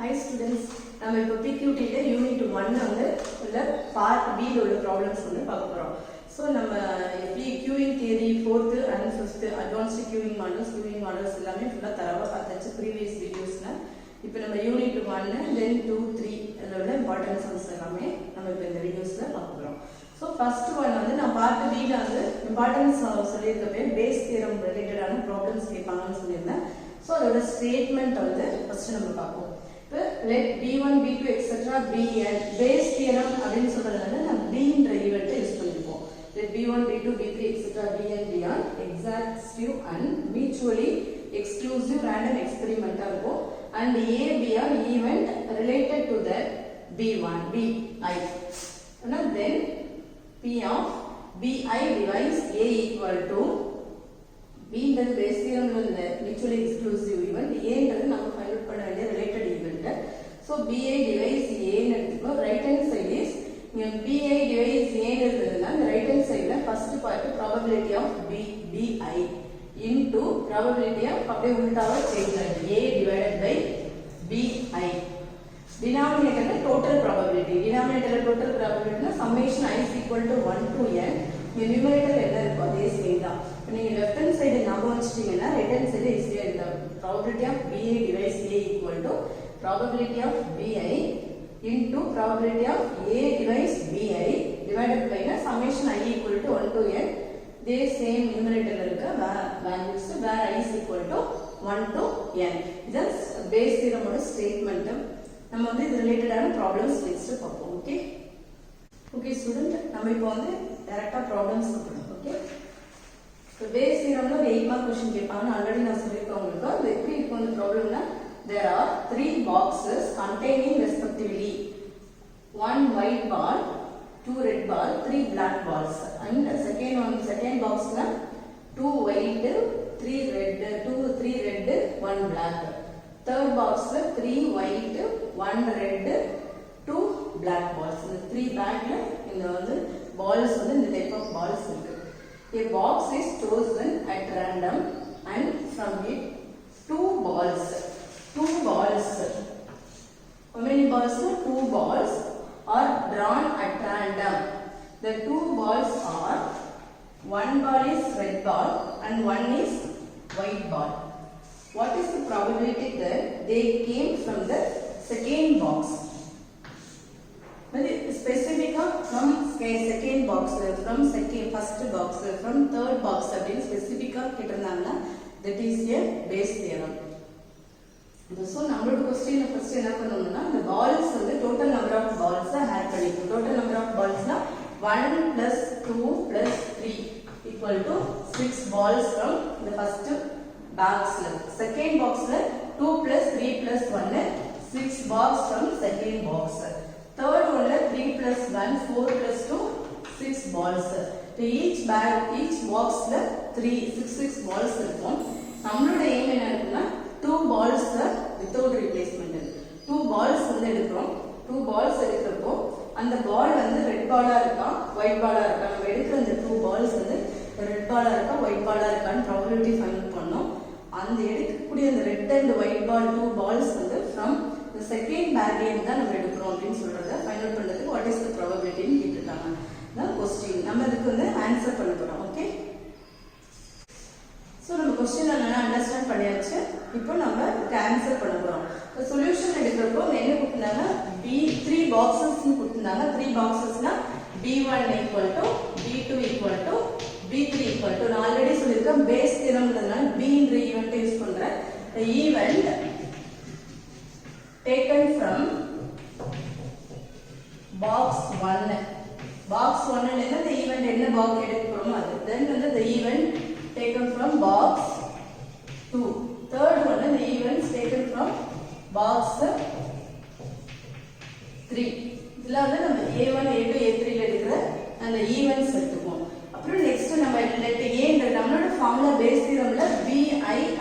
Hi students, நம்ம இப்போ PQT ல யூனிட் 1 வந்து உள்ள பார்ட் B ல உள்ள ப்ராப்ளம்ஸ் வந்து பார்க்க போறோம். சோ நம்ம queuing theory 4th and 5th advanced queuing models எல்லாமே ஃபுல்லா தரவா பார்த்தாச்சு previous videosல. இப்போ நம்ம யூனிட் 1 then 2 3 அதோட இம்பார்ட்டன்ஸ் சம்ஸ் எல்லாமே நம்ம இப்போ இந்த வீடியோஸ்ல பார்க்க போறோம். சோ ஃபர்ஸ்ட் ஒன் வந்து நான் பார்ட் B ல வந்து இம்பார்ட்டன்ஸ் சொல்லியிருக்கவே பேஸ் தியரம் ரிலேட்டடான ப்ராப்ளம்ஸ் கேட்பாங்கன்னு சொல்லியிருந்தேன். சோ அதோட ஸ்டேட்மென்ட் வந்து ஃபர்ஸ்ட் நம்ம பார்ப்போம். Let B1, B2, etc. Bn base theorem அப்படினு சொல்றதுனால நம்ம B ன்ற ஈவென்ட் யூஸ் பண்ணிருப்போம். Let B1, B2, B3, etc. Bn Bn exhaustive and mutually exclusive random experimental இருக்கும் and A B are event related to that B1 Bi. And then P of Bi divides A equal to B ன்றது base theorem ல mutually exclusive event, A ன்றது நம்ம find out பண்ண வேண்டிய related event. So Bi divides A ன்னு எடுத்துக்கோ. Right hand side is Bi divides A ன்னு இருக்குதுன்னா the right hand side ல first part probability of Bi into probability of அப்படியே உல்டாவா சேஞ்ச் ஆகும் A divided by Bi. Denominator ல total probability. Denominator ல total probability னா summation I is equal to 1 to n. Numerator என்ன இருக்கும் அதே same தான். நீங்க left hand side ஞாபகம் வச்சிட்டீங்கன்னா right hand side ஈஸியா இருக்கும். Probability of Bi divides A equal to probability of Bi into probability of A divides Bi divided by summation I equal to 1 to n. They same numerator irukka values where I is equal to 1 to n. This base theorem oda statement. நம்ம வந்து இது ரிலேட்டடான problems next பார்ப்போம். Okay student, நம்ம இப்போ வந்து டைரக்டா problems பார்ப்போம். ஓகே, so base theoremல ஒரு 8 மார்க் क्वेश्चन கேட்பாங்க. ஆல்ரெடி நான் சொல்லிருக்கேன் உங்களுக்கு. அது எப்படி இருக்கும் அந்த ப்ராப்ளம்னா there are 3 boxes containing respectively 1 white ball, 2 red ball, 3 black balls, and second box la 2 white, 3 red, 3 red, 1 black. Third box la 3 white, 1 red, 2 black balls. இந்த 3 black la இந்த வந்து balls வந்து இந்த type of balls இருக்கு. A box is chosen at random and from it 2 balls. How many balls? 2 balls are drawn at random. The 2 balls are, one ball is red ball and one is white ball. What is the probability that they came from the second box? Specific from second box, from first box, from third box அப்படினு ஸ்பெசிஃபிக்கா கேட்டிருந்தாங்கன்னா that is a base theorem. So நம்மளோட question first என்ன பண்ணனும்னா இந்த balls வந்து total number of balls add பண்ணிக்கணும். total number of balls னா 1 plus 2 plus 3 equal to 6 balls from the first box ல. second box ல 2 plus 3 plus 1 6 balls from second box. third one ல 3 plus 1 4 plus 2 6 balls. So each box ல 6 balls இருக்கும். நம்மளோட aim என்ன இருக்குன்னா 2 balls without replacement. 2 balls வந்து எடுக்கிறோம். 2 balls எடுக்கிறப்போ அந்த பால் வந்து ரெட் பாலா இருக்கா ஒயிட் பாலா இருக்கா, நம்ம எடுக்கிற அந்த 2 balls வந்து ரெட் பாலா இருக்கா ஒயிட் பாலா இருக்கான்னு ப்ராபபிலிட்டி ஃபைண்ட் பண்ணோம். அந்த எடுக்கக்கூடிய அந்த red and white ball 2 balls வந்து ஃப்ரம் the second barrier தான் நம்ம எடுக்கிறோம் அப்படின்னு சொல்றத ஃபைண்ட் அவுட் பண்றதுக்கு what is the probability ன்னு கேட்டிருக்காங்க. நான் क्वेश्चन நம்ம இதுக்கு வந்து ஆன்சர் பண்ண போறோம். ஓகே, சோ நம்ம क्वेश्चन நல்லா அண்டர்ஸ்டாண்ட் பண்ணியாச்சு. இப்போ நம்ம இதுக்கு ஆன்சர் பண்ண போறோம். சொல்யூஷன் எடுக்கிறப்போ என்ன கொடுத்தாங்க, B3 boxes னு கொடுத்தாங்க. 3 boxesனா B1 equal to B2 equal to B3 equal to, நான் ஆல்ரெடி சொல்லிருக்கேன் பேஸ் தியரம்ன்றதுனால B ன்ற ஈவென்ட் யூஸ் பண்றேன். the event taken from box 1. box 1 ல இருந்து the event என்ன பாக்ஸ் எடுக்கிறோமோ அது. then வந்து the event taken from box 2. third one the events taken from box 3. இதுல வந்து நம்ம A1 A2 A3 ல இருக்கிற அந்த ஈவென்ட்ஸ் எடுத்துப்போம். அப்புறம் நெக்ஸ்ட் நம்ம let A ன்ற நம்மளோட ஃபார்முலா பேஸ் தியரம்ல Bi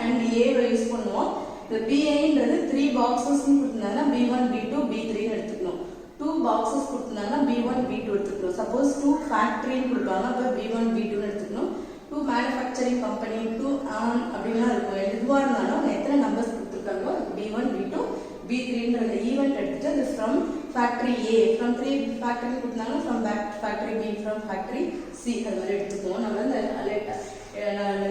and A வை யூஸ் பண்ணுவோம். இந்த Bi ன்றது 3 boxes னு கொடுத்தாங்கன்னா B1 B2 B3 ன்னு எடுத்துக்கணும். 2 boxes கொடுத்தாங்கன்னா B1 B2 எடுத்துக்கணும். சப்போஸ் 2 ஃபேக்டரி ன்னு கொடுப்பாங்க அப்ப B1 B2 ன்னு எடுத்துக்கணும். 2 manufacturing company 2 அப்படினா இருக்கும். எதுவா இருந்தாலும் எத்தனை நம்பர்ஸ் கொடுத்திருக்காங்களோ B1 B2 B3ன்ற ஈவென்ட் எடுத்துட்டு அது from factory A from 3 factory கொடுத்தாங்க from factory B from factory C அது மாதிரி எடுத்துக்குவோம். நம்ம வந்து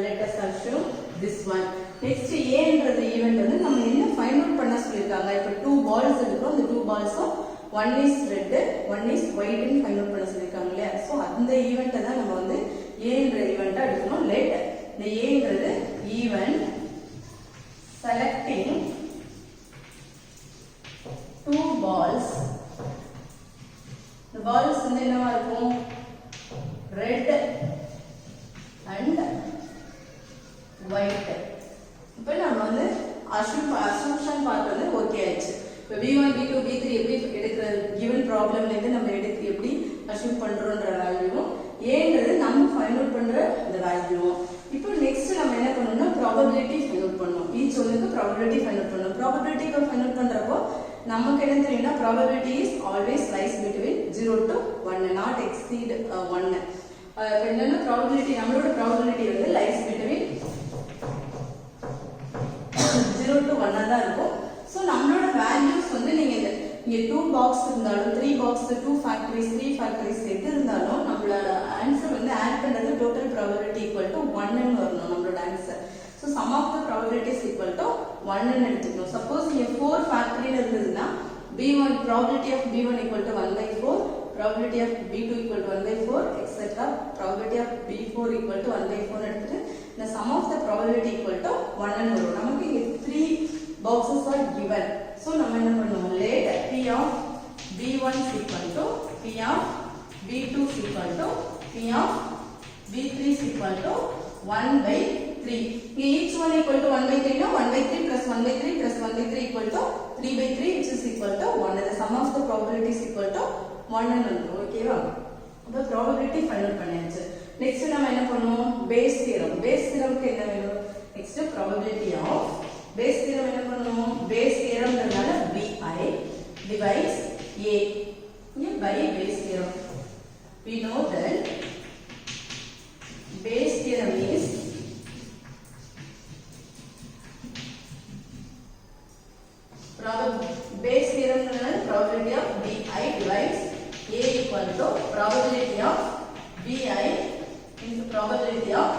let us assume this one. next Aன்றது ஈவென்ட் வந்து நம்ம என்ன ஃபைண்ட் அவுட் பண்ண சொல்லிருக்காங்க. இப்போ 2 balls எடுக்கிறோம். அந்த 2 balls-உம் one is red one is white ன்னு ஃபைண்ட் அவுட் பண்ண சொல்லிருக்காங்க இல்லையா. ஸோ அந்த ஈவெண்ட்டை தான் நம்ம வந்து ஏன்ற ஈவெண்ட்டை எடுக்கணும். லெட் இந்த ஏன்றது event selecting 2 balls. the balls வந்து என்னவா இருக்கும், red and white. இப்போ நம்ம வந்து அசம்ப்ஷன் பார்ட் வந்து ஓகே ஆயிடுச்சு. இப்போ B1 B2 B3 எப்படி எடுக்கிற கிவன் ப்ராப்ளம்ல இருந்து நம்ம எடுத்து எப்படி அஷ்யூம் பண்றோம்ன்ற வேல்யூவும் ஏன்றது நம்ம ஃபைண்ட் அவுட் பண்ற இந்த வேல்யூவும். இப்போ நெக்ஸ்ட் நம்ம என்ன பண்ணணும்னா ப்ராபபிலிட்டி ஃபைண்ட் அவுட் பண்ணணும். ஈச் ஒன்னுக்கு ப்ராபபிலிட்டி ஃபைண்ட் அவுட் பண்ணணும். ப்ராபபிலிட்டி ஃபைண்ட் அவுட் பண்றப்போ நமக்கு என்ன தெரியும்னா probability is always lies between 0 to 1 not exceed 1. இப்போ என்னன்னா ப்ராபபிலிட்டி நம்மளோட ப்ராபபிலிட்டி வந்து லைஸ் பிட்வீன் 0 to 1 தான் இருக்கும். ஸோ நம்மளோட வேல்யூஸ் வந்து நீங்க இங்க 2 பாக்ஸ் இருந்தாலும் 3 பாக்ஸ் 2 ஃபேக்டரிஸ் 3 ஃபேக்டரிஸ் எது இருந்தாலும் நம்மளோட ஆன்சர் வந்து ஆட் பண்றது டோட்டல் ப்ராபபிலிட்டி ஈக்குவல் டு 1 ன்னு வரணும் நம்மளோட answer. So sum of the probabilities equal to 1 ன்னு எடுத்துக்கணும். சப்போஸ் இங்க 4 ஃபேக்டரியில் இருந்ததுன்னா B1 probability of B1 equal to 1/4 probability of B2 equal to 1/4 etc. probability of B4 equal to 1/4 எடுத்துட்டு the sum of the probability equal to 1 ன்னு வரும். நமக்கு இங்க 3 boxes are given. so நம்ம என்ன பண்ணுவோம், let P of B1 is equal to P of B2 is equal to P of B3 is equal to 1/3. each one equal to 1/3 னா 1/3 plus 1/3 plus 1/3 equal to 3/3 which is equal to 1. the sum of the probability is equal to 1 ன்னு வந்துரும். ஓகேவா? அப்ப probability find out பண்ணியாச்சு. Next நம்ம என்ன பண்ணுவோம், base theorem. Base தியரம்க்கு என்ன வேணும், next probability of base theorem என்ன பண்ணுவோம், பேஸ் தியரம்ன்றதால bi divides a இங்க by base theorem. we know that base theorem is base theorem probability of bi divides a equal to probability of bi into probability of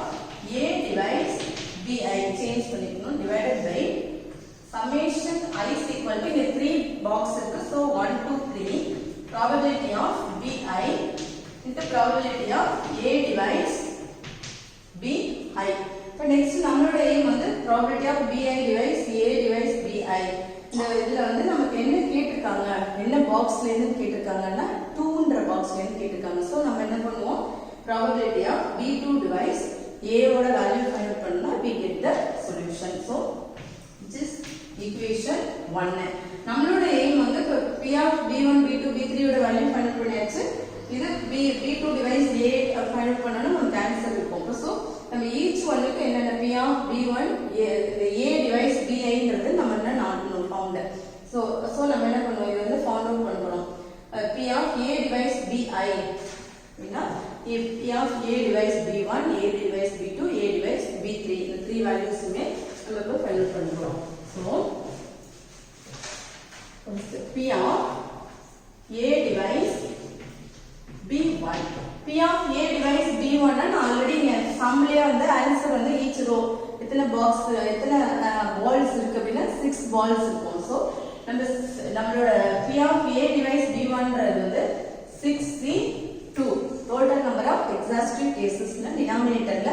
a divides bi change பண்ணிக்கணும் divided by summation I is equal to இந்த 3 box இருக்கு. so 1 2 3 probability of bi into probability of a divides bi. இப்போ next நம்மளோட aim வந்து probability of bi divides a divides bi. இந்த இதுல வந்து நமக்கு என்ன கேட்டிருக்காங்க, என்ன பாக்ஸ்ல இருந்து கேட்டிருக்காங்கன்னா 2ன்ற பாக்ஸ்ல இருந்து கேட்டிருக்காங்க. சோ நம்ம என்ன பண்ணுவோம், probability of b2 divides a ஓட வேல்யூ ஃபைண்ட் அவுட் பண்ணா we get the solution. so this is equation 1. நம்மளோட aim வந்து p of b1 b2 b3 ஓட வேல்யூ ஃபைண்ட் அவுட் பண்ணியாச்சு. இது b2 divides a find out பண்ணனும் நமக்கு ஆன்சர் இருக்கும். சோ நம்ம each ஒன்னுக்கு என்னென்ன p of b1 a divides bi ன்றது நம்ம என்ன நாடணும் ஃபவுண்ட். சோ நம்ம என்ன பண்ணுவோம், இது வந்து ஃபவுண்ட் அவுட் பண்ணனும். p of a divides bi அப்படினா if p of a divides b1 a divides b2 a divides b3 இந்த 3 வேல்யூஸ்மே நம்ம இப்ப ஃபைண்ட் அவுட் பண்றோம். So p of a divides b1 p of a divides b1 னா already சம்லயே வந்து answer வந்து each row எத்தனை box எத்தனை பால்ஸ் இருக்கு அப்படினா 6 பால்ஸ் இருக்கும். சோ நம்மளோட p of a divides b1 ன்றது வந்து 6c2 total number of exhaustive cases னா டினாமினேட்டர்ல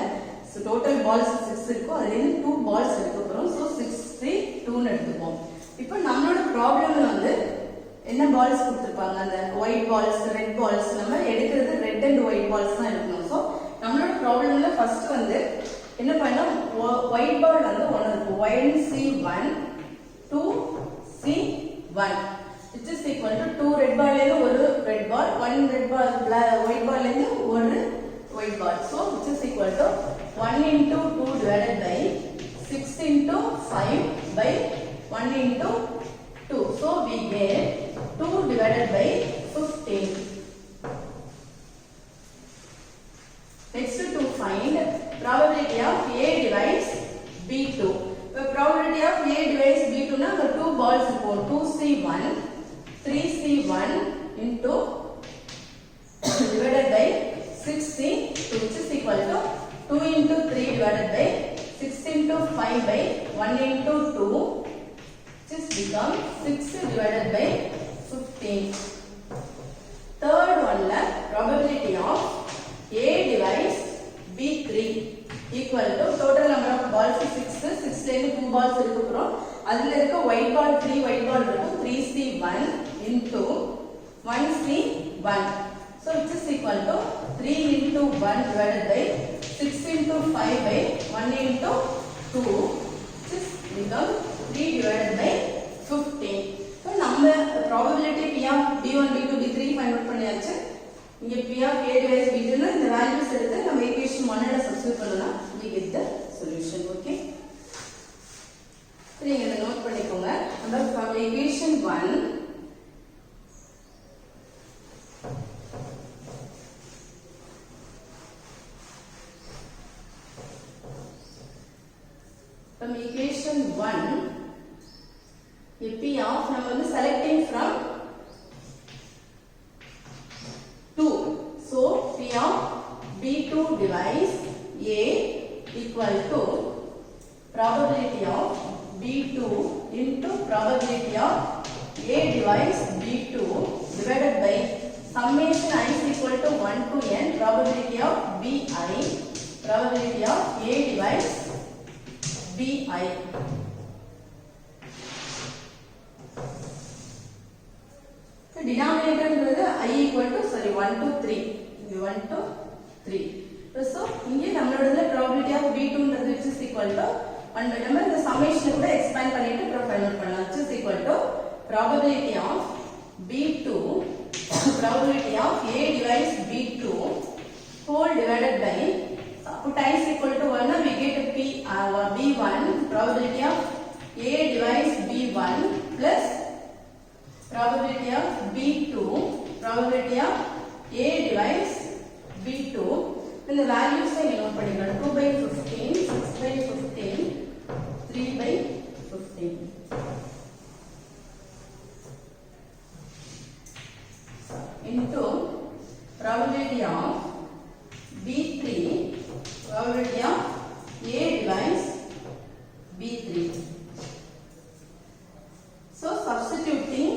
so total balls 6 இருக்கும். அதுல இருந்து 2 balls எடுக்க போறோம். so 6c2 ன்னு எடுத்துப்போம். இப்போ நம்மளோட ப்ராப்ளம்ல வந்து என்ன பால்ஸ் கொடுத்திருப்பாங்க, அந்த ஒயிட் பால்ஸ் ரெட் பால்ஸ் நம்ம எடுக்கிறது ரெட் அண்ட் ஒயிட் பால்ஸ் தான் எடுக்கணும். சோ நம்மளோட ப்ராப்ளம்ல ஃபர்ஸ்ட் வந்து என்ன பண்ணோம், ஒயிட் பால் வந்து ஒன்னு இருக்கு 1c1 2c1 which is equal to 2 red ball ல இருந்து ஒரு red ball 1 red ball white ball ல இருந்து ஒரு white ball. so which is equal to 1 into 2 divided by 6 into 5 by 1 into 2. so we get 2 divided by 15. next to find probability of a divides b2. இப்போ probability of a divides b2 னா அங்க 2 balls இருக்கும். 2 3C1 into divided by 6C2 which is equal to 2 into 3 divided by 6 into 5 by 1 into 2 which is become 6 divided by 15. Third one la probability of A divides B3 equal to total number of balls 6 6 ல 2 balls இருக்குறோம் அதுல இருக்க white ball 3 white ball இருக்கும் 3C1 into 1C1 so which is equal to 3 into 1 divided by 6 into 5 by 1 into 2 which is become 3 divided by 15. So நம்ம probability P of B1 B2 B3 find out பண்ணியாச்சு. இங்க P of A divides B2 னா இந்த values எடுத்து நம்ம equation 1 ல substitute பண்ணலாம் we get the solution. Okay, நீங்க இத நோட் பண்ணிக்கோங்க. நம்ம from equation 1 from equation 1 P of நம்ம வந்து selecting from 2 so P of B2 divides A equal to probability of B2 into probability of A divides B2 divided by summation I is equal to 1 to n probability of BI probability of A divides BI. So denominator is I equal to 1 to 3 1 to 3. So இங்கே நம்மளோட probability of B2 which is equal to 1 by நம்ம இந்த summation கூட expand பண்ணிட்டு அப்புறம் find out பண்ணலாம் which is equal to probability of B2 probability of A divides B2 whole divided by put I is equal to 1 we get P B1 probability of A divides B1 plus probability of B2 probability of A divides B2 and the values I note பண்ணிக்கலாம் 2 by 15 6 by 15 3 by 15 into probability of B3 probability of A divides B3. So substituting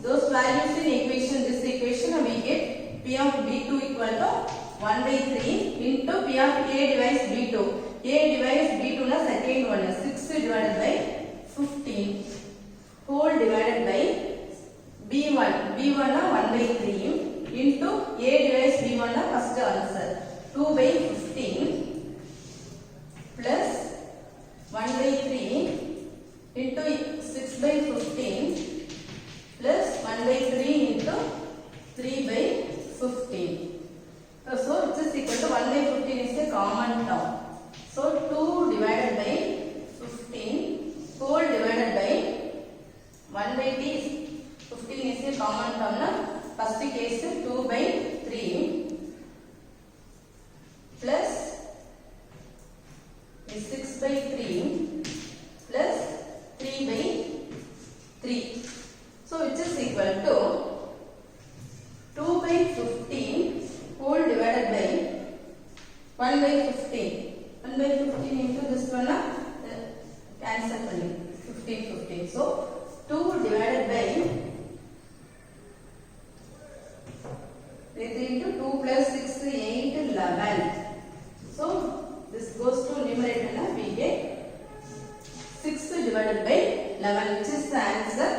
those values in equation this equation we get P of B2 equal to 1 by 3 into P of A divides B2. A divides B2 na second one 6 divided by 15 whole divided by B1 B1 na 1 by 3 into A divides B1 na first answer 2 by 15 plus 1 by 3 into 6 by 15 plus 1 by 3 into 3 by 15. So it is equal to 1 by 15 is a common term. So 2 divided by 15 whole divided by 1 by 15 is a common term. First case 2 by 3 plus 6 by 3 plus 3 by 3. So which is equal to 2 by 15 whole divided by 1 by 15. 1 by 15 into this one cancel 15. So 2 divided by 3 into 2 plus 6 8 11. So this goes to numerator and we get 6 divided by 11 which is the answer.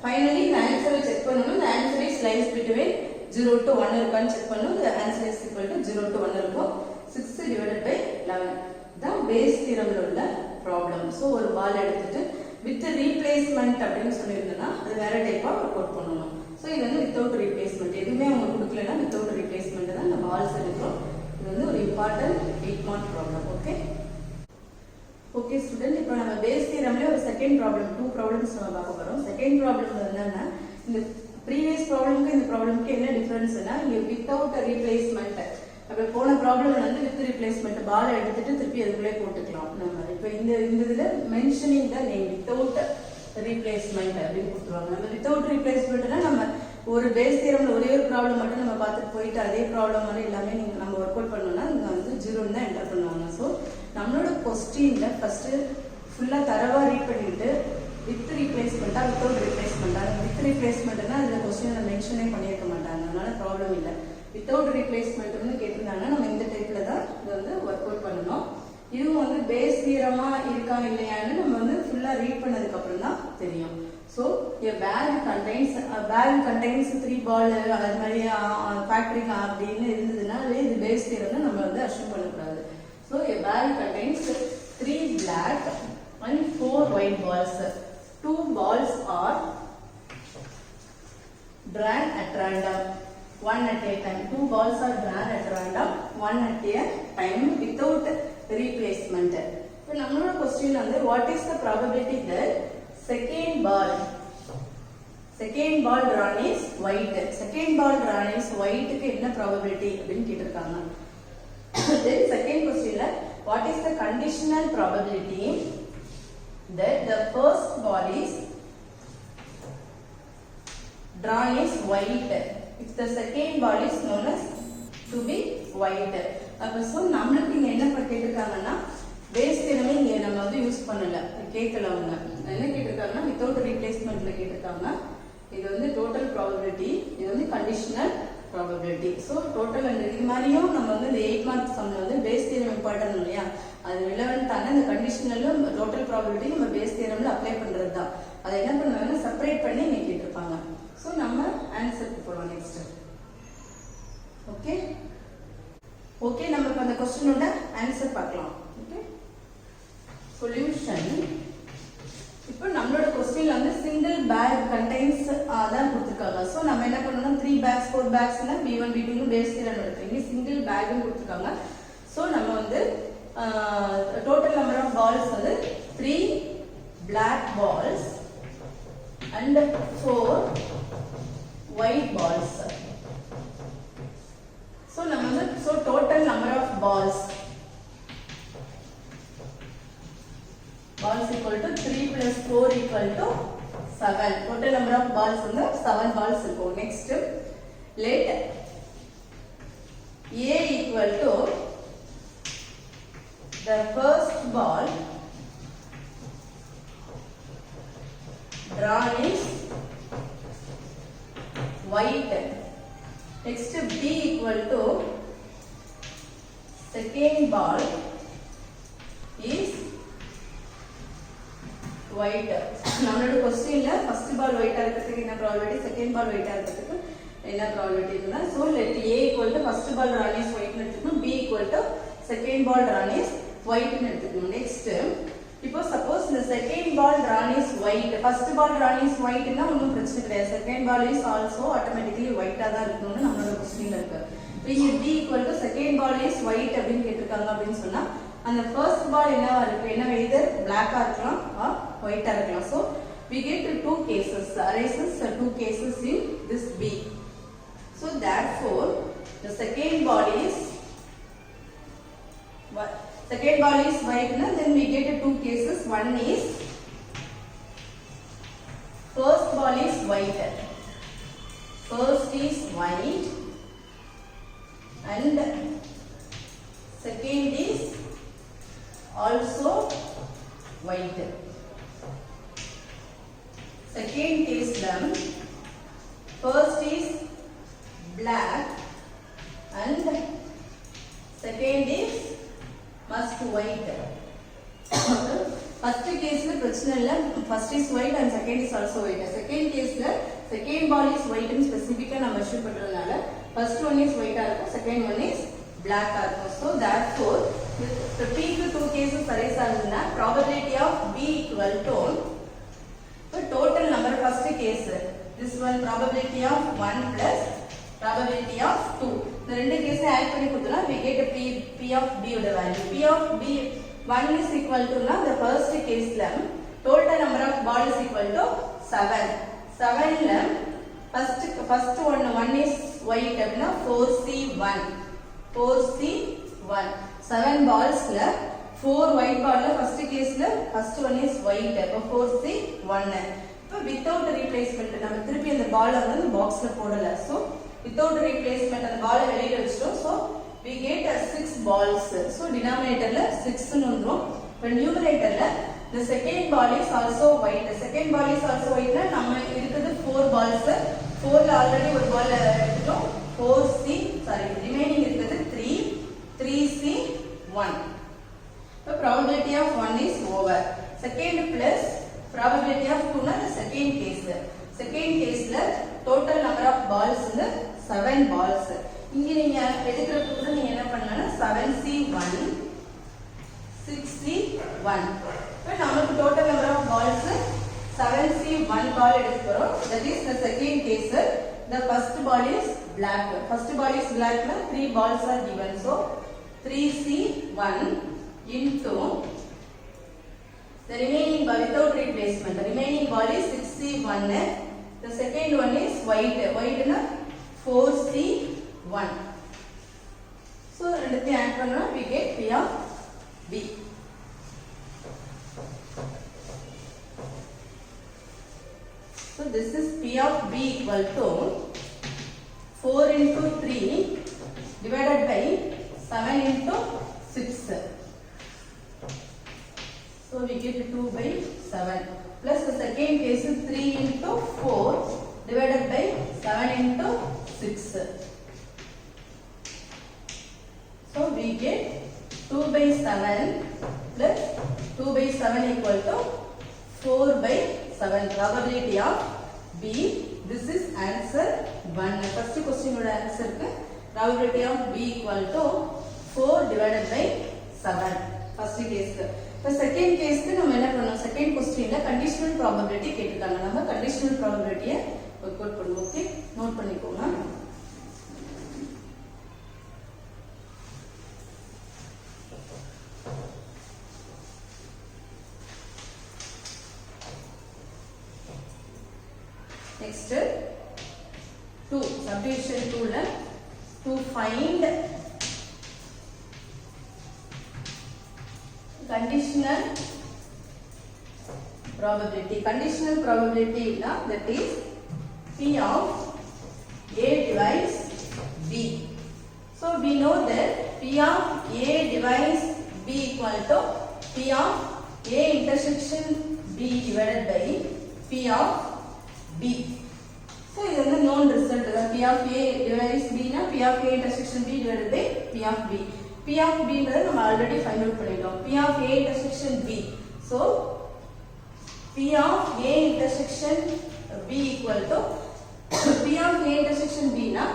Finally the answer we check பண்ணனும் the answer is lies between 0 to 1 இருக்கான்னு check பண்ணனும் the answer is equal to 0 to 1 இருக்கும் 6 divided by 11 the base theorem ல உள்ள problem. So ஒரு பால் எடுத்துட்டு with replacement அப்படினு சொல்லிருந்தனா அது வேற டைப்பா ஒர்க் அவுட் பண்ணனும். So இது வந்து without replacement எதுமே அவங்க கொடுக்கலனா without replacement தான் அந்த பால்ஸ் எடுக்கிறோம். இது வந்து ஒரு important 8 mark problem. Okay okay student, இப்போ நம்ம பேஸ் தியரம்ல ஒரு செகண்ட் ப்ராப்ளம் 2 ப்ராப்ளம்ஸ் நம்ம பார்க்க போறோம். செகண்ட் ப்ராப்ளம் என்னன்னா இந்த ப்ரீவியஸ் ப்ராப்ளம்க்கு இந்த ப்ராப்ளம்க்கு என்ன டிஃபரன்ஸ்னா இங்க வித்அவுட் ரீப்ளேஸ்மென்ட் அப்போ போன ப்ராப்ளம் வந்து வித் ரீப்ளேஸ்மெண்ட் பால் எடுத்துட்டு திருப்பி அதுக்குள்ளே போட்டுக்கலாம் நம்ம. இப்போ இந்த இதில் mentioning the name without replacement அப்படின்னு கொடுத்துருவாங்க. நம்ம வித்தவுட் ரீப்ளேஸ்மெண்ட்னா நம்ம ஒரு பேஸ் தியரம்ல ஒரே ஒரு ப்ராப்ளம் மட்டும் நம்ம பார்த்துட்டு போயிட்டு அதே ப்ராப்ளம் மாதிரி எல்லாமே நீங்கள் நம்ம ஒர்க் அவுட் பண்ணோம்னா இங்கே வந்து 0 தான் என்டர் பண்ணுவாங்க. ஸோ நம்மளோட கொஸ்டின்ல ஃபர்ஸ்ட் ஃபுல்லாக தரவாக ரீட் பண்ணிட்டு வித் ரீப்ளேஸ்மெண்ட்டா வித்தவுட் ரீப்ளேஸ்மெண்ட்டா, வித் ரீப்ளேஸ்மெண்ட்னா அதில் கொஸ்டினை மென்ஷனே பண்ணியிருக்க மாட்டாங்க, அதனால ப்ராப்ளம் இல்லை. வித்தவுட் ரீப்ளேஸ்மெண்ட்னு கேட்டிருந்தாங்கன்னா நம்ம இந்த டைப்பில் தான் இதை வந்து ஒர்க் அவுட் பண்ணணும். இதுவும் வந்து பேஸ் தியரமாக இருக்கா இல்லையான்னு நம்ம வந்து ஃபுல்லாக ரீட் பண்ணதுக்கப்புறம் தான் தெரியும். So a bag contains 3 ball அது மாதிரி ஃபேக்டரி அப்படின்னு இருந்ததுன்னா இது பேஸ் தியரம்னு நம்ம வந்து அஷ்யூம் பண்ணக்கூடாது. So a bag contains 3 black and 4 white balls. 2 balls are drawn at random, one at a time. 2 balls are drawn at random, one at a time without replacement. இப்போ நம்மளோட question வந்து what is the probability that second ball drawn is white? Second ball drawn is white க்கு என்ன probability அப்படின்னு கேட்டிருக்காங்க. Then second question what is the conditional probability that the first ball is drawn is white if the second ball is known as to be white? அப்ப so நம்மளுக்கு இங்க என்ன கேட்டிருக்காங்கன்னா base தியரமே இங்க நம்ம வந்து யூஸ் பண்ணல, கேட்கல. அவங்க என்ன கேட்டிருக்காங்கன்னா வித்தவுட் ரீப்ளேஸ்மெண்ட்ல கேட்டிருக்காங்க. இது வந்து டோட்டல் ப்ராபபிலிட்டி, இது வந்து கண்டிஷனல் ப்ராபபிலிட்டி. ஸோ டோட்டல் அந்த இது மாதிரியும் நம்ம வந்து இந்த 8 மார்க் சம்ல வந்து பேஸ் தியரம் இம்பார்ட்டன்ட் இல்லையா, அது ரிலவெண்டான இந்த கண்டிஷனலும் டோட்டல் ப்ராபபிலிட்டி நம்ம பேஸ் தியரம்ல அப்ளை பண்றது தான். அதை என்ன பண்ணுவாங்கன்னா செப்பரேட் பண்ணி இங்க கேட்டிருப்பாங்க. ஸோ நம்ம ஆன்சருக்கு போகலாம் நெக்ஸ்ட். ஓகே நம்ம இப்போ அந்த கொஸ்டினோட ஆன்சர் பார்க்கலாம். Okay solution. இப்போ நம்மளோட கொஸ்டின்ல வந்து சிங்கிள் பேக் கண்டெய்ன்ஸ் தான் கொடுத்துருக்காங்க. ஸோ நம்ம என்ன பண்ணணும் 3 பேக்ஸ் 4 பேக்ஸ்னா B1 B2 பேஸ் தியரம் எடுத்துருங்க. சிங்கிள் பேக்னு கொடுத்துருக்காங்க. ஸோ நம்ம வந்து டோட்டல் நம்பர் ஆஃப் பால்ஸ் வந்து 3 black balls and 4 white balls. So நம்ம வந்து total number of balls equal to 3 plus 4 equal to 7. Total number of balls வந்து 7 balls இருக்கும். Next let A equal to the first ball drawn is white. Next B equal to second ball is white. நம்மளோட क्वेश्चनல first ball white இருக்கிறதுக்கு என்ன probability, second ball white இருக்கிறதுக்கு என்ன probability இருக்குன்னா, so let A equal to first ball drawn is white னு எடுத்துக்கணும், B equal to second ball drawn is white னு எடுத்துக்கணும். Next இப்போ suppose இந்த second ball drawn is white, first ball drawn is white னா ஒண்ணும் பிரச்சனை கிடையாது, second ball is also automatically white ஆ தான் இருக்கணும்னு நம்மளோட क्वेश्चनல இருக்கு. இப்போ இங்க B equal to second ball is white அப்படினு கேட்டிருக்காங்க அப்படினு சொன்னா அந்த first ball என்னவா இருக்கு, என்ன either black ஆ இருக்கலாம் or white ஆ இருக்கலாம். So we get two cases, arises two cases in this B. So therefore the second ball is white, then we get two cases. One is first ball is white, first is white and second is also white. Second case them first is black and second is must white. First case la prachana illa, first is white and second is also white. Second case la second ball is white and specific ah நம்ம measure பண்றதுனால first one is white ah இருக்கும், second one is black ah இருக்கும். So therefore the P க்கு two cases arise ஆகுதுன்னா probability of B equal to the total number first case this one probability of 1 plus probability of 2. இந்த ரெண்டு case add பண்ணி கொடுத்தா we get P of B ஓட value. P of B 1 is equal to na the first case la total number of ball is equal to 7. 7 la first one is white அப்படினா 4C1. 4C1. 7 balls la 4 white ball la first case la first one is white. அப்ப 4C1. இப்ப without replacement நம்ம திருப்பி அந்த ball வந்து boxல போடல. So without replacement அந்த ball வெளியில வச்சிட்டோம். So we get 6 balls. So denominator la 6 ன்னு வந்துரும். இப்ப numerator la the second ball is also white. The second ball is also white னா நம்ம இருக்குது 4 balls. 4 ல ஆல்ரெடி ஒரு ball எடுத்துட்டோம். 4C remaining இருக்குது 3C1. The probability of 1 is over. Second plus probability of 2 na the second case. Second case la total number of balls is 7 balls. இங்க நீங்க எடுக்கிறதுக்கு நீங்க என்ன பண்ணலாம்னா 7C1 6C1. இப்போ நமக்கு total number of balls 7C1 ball எடுக்க போறோம். That is the second case. The first ball is black. First ball is black na 3 balls are given. So 3C1 into the remaining ball without replacement. The remaining ball is 6C1. The second one is white. White na 4C1. So ரெண்டுத்தை add பண்ணா we get P of B. So this is P of B equal to 4 into 3 divided by 7 into 6. So we get 2 by 7 plus the second case is 3 into 4 divided by 7 into 6. So we get 2 by 7 plus 2 by 7 equal to 4 by 7. Probability of B. This is answer 1. First question oda answer ku probability of B equal to 4 divided by 7. First case ku. இப்போ second case க்கு நம்ம என்ன பண்ணோம்? Second questionல conditional probability கேட்டிருக்காங்க. நம்ம conditional probability work out பண்ணுவோம். Okay, note பண்ணிக்கோங்க. Next 2 subdivision 2 ல to find conditional probability na that is P of A divides B. So we know that P of A divides B equal to P of A intersection B divided by P of B. So this is the known result. P of A divides B na P of A intersection B divided by P of B. P of B ன்றதை நம்ம already find out பண்ணிட்டோம். P of A intersection B. So P of A intersection B equal to P of A intersection B na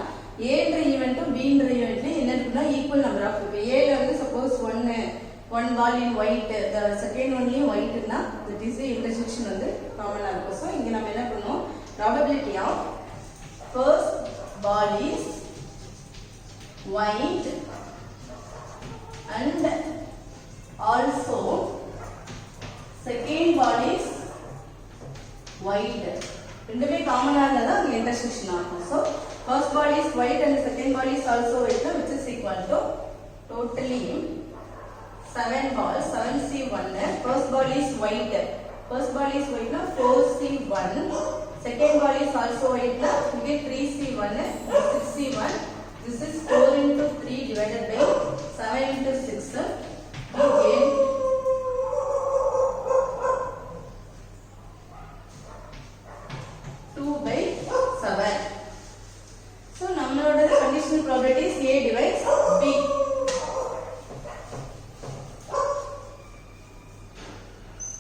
A ன்ற ஈவென்ட்டும் B ன்ற ஈவென்ட்ல என்ன இருக்குன்னா equal number of இப்போ A ல வந்து suppose 1 ball in white, the second one லயும் white னா that is the intersection வந்து காமனா இருக்கும். So இங்க நம்ம என்ன பண்ணுவோம்? Probability of first ball is white and also second ball is white. ரெண்டுமே காமனா இருந்தா அந்த intersection ஆகும். So first ball is white and second ball is also white, which is equal to totally 7 balls. 7C1. First ball is white. First ball is white na 4C1. Second ball is also white na we get 3C1. 6C1. This is 4 into 3 divided by 7 into 6. We get 2 by 7. So நம்மளோட conditional probability is A divides B.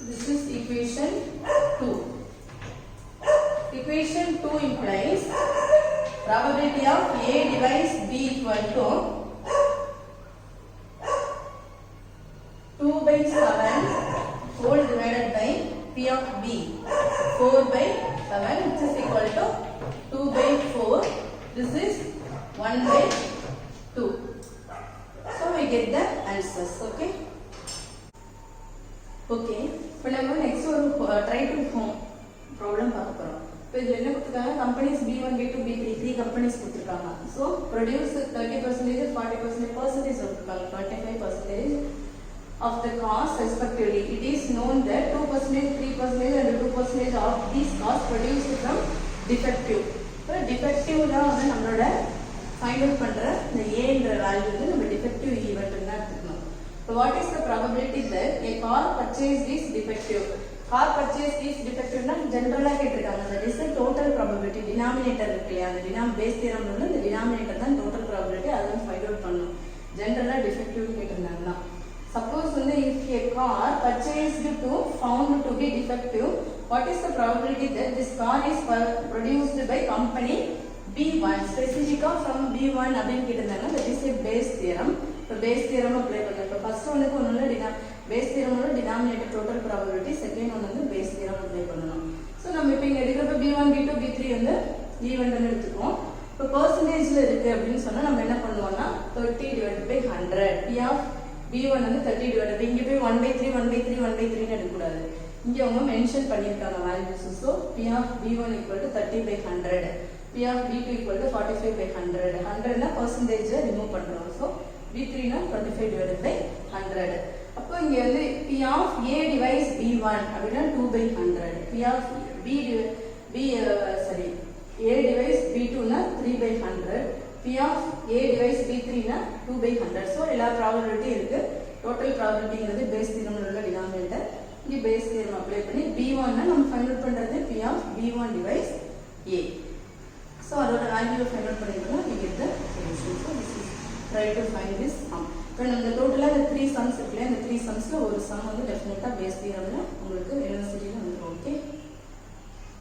This is equation 2. Equation 2 implies probability of A divides B equal to 2 by 7 whole divided by P of B 4 by 7, which is equal to 2 by 4. This is 1 by 2. So we get the answers. Okay. Okay. இப்போ நம்ம next ஒரு try to form problem பார்க்க போறோம். இப்போ இதில் என்ன கொடுத்துருக்காங்க, companies B1, B2, B3 3 companies கொடுத்துருக்காங்க. ஸோ ப்ரொடியூஸ் 30%, 40% பர்சன்டேஜ் கொடுத்துருக்காங்க, 25% of the cost respectively. It is known that 2%, 3% and 2% of these costs produced from defective. So defective தான் வந்து நம்மளோட ஃபைண்ட் அவுட் பண்ற இந்த A என்ற வேல்யூ வந்து நம்ம defective event ன்னு எடுத்துக்கணும். So what is the probability that a car purchased is defective? Car purchased is defective னா ஜெனரலா கேட்டிருக்காங்க. that is the total probability. denominator இருக்கு இல்லையா, அந்த பேஸ் தியரம் உள்ள இந்த denominator தான் total probability, அதான் ஃபைண்ட் அவுட் பண்ணணும். ஜெனரலா defective கேட்டிருந்தாங்கன்னா suppose வந்து if a car purchased to found to be defective, what is the probability that this car is produced by company B1 specific from B1 அப்படினு கேட்டிருந்தாங்க. that is a base theorem. இப்போ base theorem apply பண்ணலாம். இப்போ first ஒன்னுக்கு ஒண்ணுல base theorem ஓட denominator total probability, second one வந்து base theorem apply பண்ணனும். சோ நம்ம இப்போ இங்க எடுக்கறப்ப B1 B2 B3 வந்து ஈவென்ட் ன்னு எடுத்துக்குவோம். இப்போ பெர்சன்டேஜ்ல இருக்கு அப்படினு சொன்னா நம்ம என்ன பண்ணுவோம்னா 30/100 P of B1 வந்து 30 divided by இங்க போய் 1/3 1/3 1/3 ன்னு எடுக்க கூடாது. இங்க அவங்க மென்ஷன் பண்ணிருக்காங்க values. So P of B1 30/100, P of B2 45/100. 100 னா பெர்சன்டேஜ் ரிமூவ் பண்றோம். சோ B3 னா 25/100. அப்போ இங்க வந்து P of A divides B1 அப்படினா 2/100. P of A divides B2 னா 3/100. P of A divides B3 னா 2/100. So எல்லா probability இருக்கு. total probability ங்கிறது base theorem உள்ள denominator. இங்க base theorem அப்ளை பண்ணி B1 னா நம்ம ஃபைண்ட் அவுட் பண்றது P of B1 divides A. So அதோட வேல்யூ ஃபைண்ட் அவுட் பண்ணிட்டோம்னா we get the solution. So this is try to find this sum. இப்போ நம்ம டோட்டலா இந்த 3 sums இருக்குல, இந்த 3 sumsல ஒரு sum வந்து டெஃபினட்டா base theoremல உங்களுக்கு யூனிவர்சிட்டில வந்துரும். ஓகே.